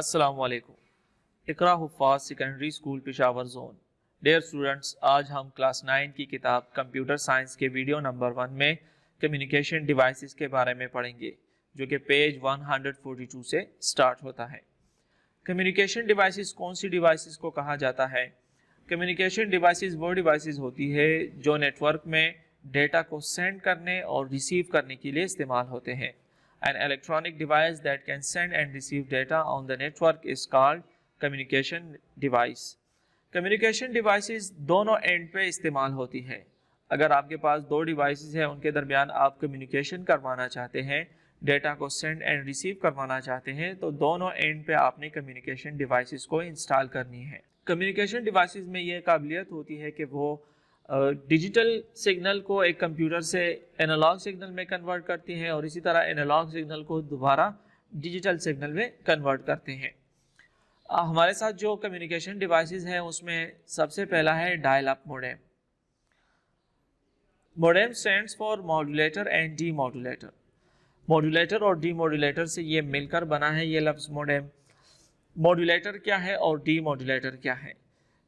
السلام علیکم۔ Iqra Huffaz secondary school Peshawar zone. Dear students, آج ہم کلاس 9 کی کتاب کمپیوٹر سائنس کے ویڈیو نمبر 1 میں کمیونیکیشن ڈیوائسز کے بارے میں پڑھیں گے، جو کہ پیج 142 سے سٹارٹ ہوتا ہے۔ کمیونیکیشن ڈیوائسز کون سی ڈیوائسز کو کہا جاتا ہے؟ کمیونیکیشن ڈیوائسز وہ ڈیوائسز ہوتی ہے جو نیٹ ورک میں ڈیٹا کو سینڈ کرنے اور ریسیو کرنے کے لیے استعمال ہوتے ہیں۔ An electronic device that can send and receive data on the network is called communication device. Communication devices دونوں اینڈ پہ استعمال ہوتی ہے۔ اگر آپ کے پاس دو ڈیوائسز ہیں، ان کے درمیان آپ کمیونیکیشن کروانا چاہتے ہیں، ڈیٹا کو سینڈ اینڈ ریسیو کروانا چاہتے ہیں، تو دونوں اینڈ پہ آپ نے کمیونیکیشن ڈیوائسز کو انسٹال کرنی ہے۔ کمیونیکیشن ڈیوائسز میں یہ قابلیت ہوتی ہے کہ وہ ڈیجیٹل سگنل کو ایک کمپیوٹر سے انالاگ سگنل میں کنورٹ کرتی ہیں اور اسی طرح انالاگ سگنل کو دوبارہ ڈیجیٹل سگنل میں کنورٹ کرتے ہیں۔ ہمارے ساتھ جو کمیونیکیشن ڈیوائسز ہیں اس میں سب سے پہلا ہے dial up modem. Modem stands for modulator and D modulator. Modulator اور ڈی ماڈولیٹر سے یہ مل کر بنا ہے یہ لفظ موڈیم۔ ماڈولیٹر کیا ہے اور ڈی ماڈولیٹر کیا ہے؟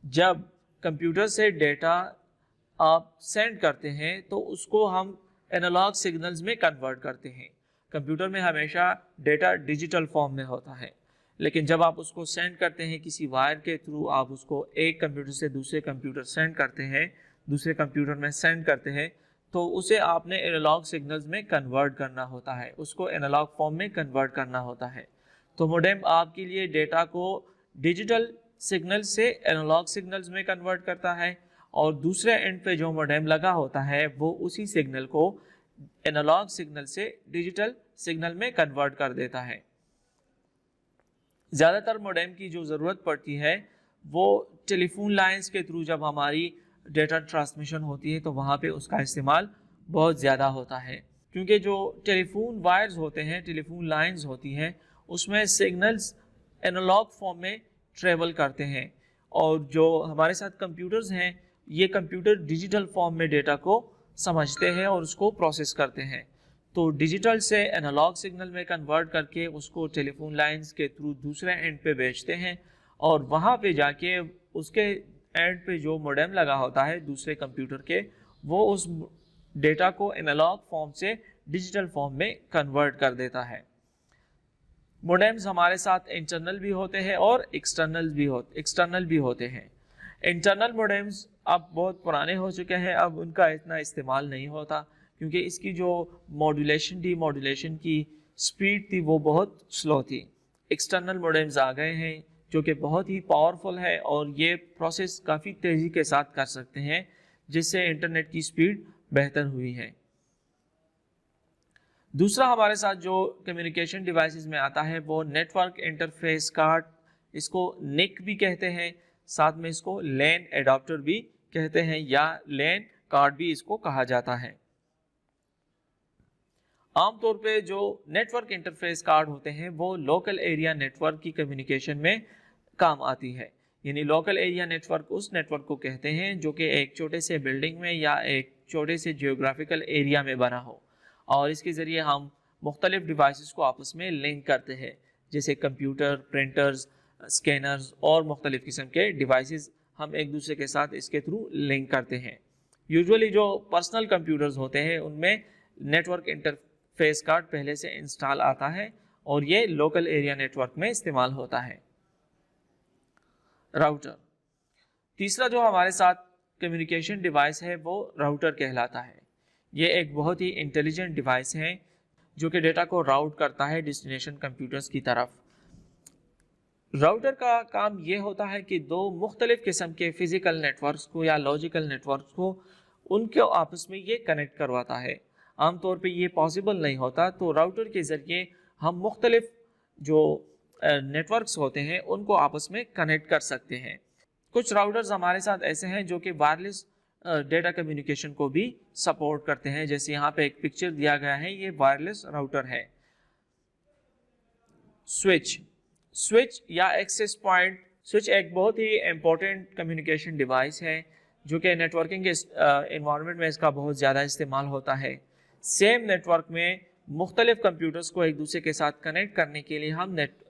جب کمپیوٹر سے ڈیٹا آپ سینڈ کرتے ہیں تو اس کو ہم انالاگ سگنلز میں کنورٹ کرتے ہیں۔ کمپیوٹر میں ہمیشہ ڈیٹا ڈیجیٹل فارم میں ہوتا ہے، لیکن جب آپ اس کو سینڈ کرتے ہیں کسی وائر کے تھرو، آپ اس کو ایک کمپیوٹر سے دوسرے کمپیوٹر سینڈ کرتے ہیں، دوسرے کمپیوٹر میں سینڈ کرتے ہیں، تو اسے آپ نے انالاگ سگنلز میں کنورٹ کرنا ہوتا ہے، اس کو انالاگ فارم میں کنورٹ کرنا ہوتا ہے۔ تو موڈیم آپ کے لیے ڈیٹا کو ڈیجیٹل سگنل سے انالاگ سگنلز میں کنورٹ کرتا ہے، اور دوسرے اینڈ پہ جو موڈیم لگا ہوتا ہے وہ اسی سگنل کو انالاگ سگنل سے ڈیجیٹل سگنل میں کنورٹ کر دیتا ہے۔ زیادہ تر موڈیم کی جو ضرورت پڑتی ہے وہ ٹیلی فون لائنز کے تھرو جب ہماری ڈیٹا ٹرانسمیشن ہوتی ہے تو وہاں پہ اس کا استعمال بہت زیادہ ہوتا ہے، کیونکہ جو ٹیلی فون وائرز ہوتے ہیں، ٹیلی فون لائنز ہوتی ہیں، اس میں سگنلز انالاگ فارم میں ٹریول کرتے ہیں، اور جو ہمارے ساتھ کمپیوٹرز ہیں یہ کمپیوٹر ڈیجیٹل فارم میں ڈیٹا کو سمجھتے ہیں اور اس کو پروسیس کرتے ہیں۔ تو ڈیجیٹل سے انالاگ سگنل میں کنورٹ کر کے اس کو ٹیلی فون لائنز کے تھرو دوسرے اینڈ پہ بھیجتے ہیں، اور وہاں پہ جا کے اس کے اینڈ پہ جو موڈیم لگا ہوتا ہے دوسرے کمپیوٹر کے، وہ اس ڈیٹا کو انالاگ فارم سے ڈیجیٹل فارم میں کنورٹ کر دیتا ہے۔ موڈیمز ہمارے ساتھ انٹرنل بھی ہوتے ہیں اور ایکسٹرنل بھی ہوتے ہیں۔ انٹرنل موڈیمز اب بہت پرانے ہو چکے ہیں، اب ان کا اتنا استعمال نہیں ہوتا، کیونکہ اس کی جو ماڈولیشن ڈی ماڈولیشن کی سپیڈ تھی وہ بہت سلو تھی۔ ایکسٹرنل موڈیمز آ گئے ہیں جو کہ بہت ہی پاورفل ہے اور یہ پروسیس کافی تیزی کے ساتھ کر سکتے ہیں، جس سے انٹرنیٹ کی سپیڈ بہتر ہوئی ہے۔ دوسرا ہمارے ساتھ جو کمیونیکیشن ڈیوائسز میں آتا ہے وہ نیٹ ورک انٹرفیس کارڈ، اس کو NIC بھی کہتے ہیں، ساتھ میں اس کو لین ایڈاپٹر بھی کہتے ہیں، یا لین کارڈ بھی اس کو کہا جاتا ہے۔ عام طور پہ جو نیٹ ورک انٹرفیس کارڈ ہوتے ہیں وہ لوکل ایریا نیٹ ورک کی کمیونیکیشن میں کام آتی ہے، یعنی لوکل ایریا نیٹ ورک اس نیٹ ورک کو کہتے ہیں جو کہ ایک چھوٹے سے بلڈنگ میں یا ایک چھوٹے سے جیوگرافیکل ایریا میں بنا ہو، اور اس کے ذریعے ہم مختلف ڈیوائسز کو آپس میں لنک کرتے ہیں، جیسے کمپیوٹر، پرنٹرز، اسکینرز اور مختلف قسم کے ڈیوائسز ہم ایک دوسرے کے ساتھ اس کے تھرو لنک کرتے ہیں۔ یوزولی جو پرسنل کمپیوٹرز ہوتے ہیں ان میں نیٹ ورک انٹرفیس کارڈ پہلے سے انسٹال آتا ہے، اور یہ لوکل ایریا نیٹ ورک میں استعمال ہوتا ہے۔ راؤٹر، تیسرا جو ہمارے ساتھ کمیونیکیشن ڈیوائس ہے وہ راؤٹر کہلاتا ہے۔ یہ ایک بہت ہی انٹیلیجنٹ ڈیوائس ہے جو کہ ڈیٹا کو راؤٹ کرتا ہے ڈیسٹینیشن کمپیوٹرز کی طرف۔ راؤٹر کا کام یہ ہوتا ہے کہ دو مختلف قسم کے فزیکل نیٹ ورکس کو یا لاجیکل نیٹ ورکس کو ان کے آپس میں یہ کنیکٹ کرواتا ہے۔ عام طور پہ یہ پاسبل نہیں ہوتا، تو راؤٹر کے ذریعے ہم مختلف جو نیٹ ورکس ہوتے ہیں ان کو آپس میں کنیکٹ کر سکتے ہیں۔ کچھ راؤٹرز ہمارے ساتھ ایسے ہیں جو کہ وائرلیس ڈیٹا کمیونیکیشن کو بھی سپورٹ کرتے ہیں، جیسے یہاں پہ ایک پکچر دیا گیا ہے، یہ وائرلیس راؤٹر ہے۔ سوئچ یا ایکسیس پوائنٹ، سوئچ ایک بہت ہی امپورٹنٹ کمیونیکیشن ڈیوائس ہے جو کہ نیٹ ورکنگ انوائرمنٹ میں اس کا بہت زیادہ استعمال ہوتا ہے۔ سیم نیٹ ورک میں مختلف کمپیوٹرز کو ایک دوسرے کے ساتھ کنیکٹ کرنے کے لیے ہم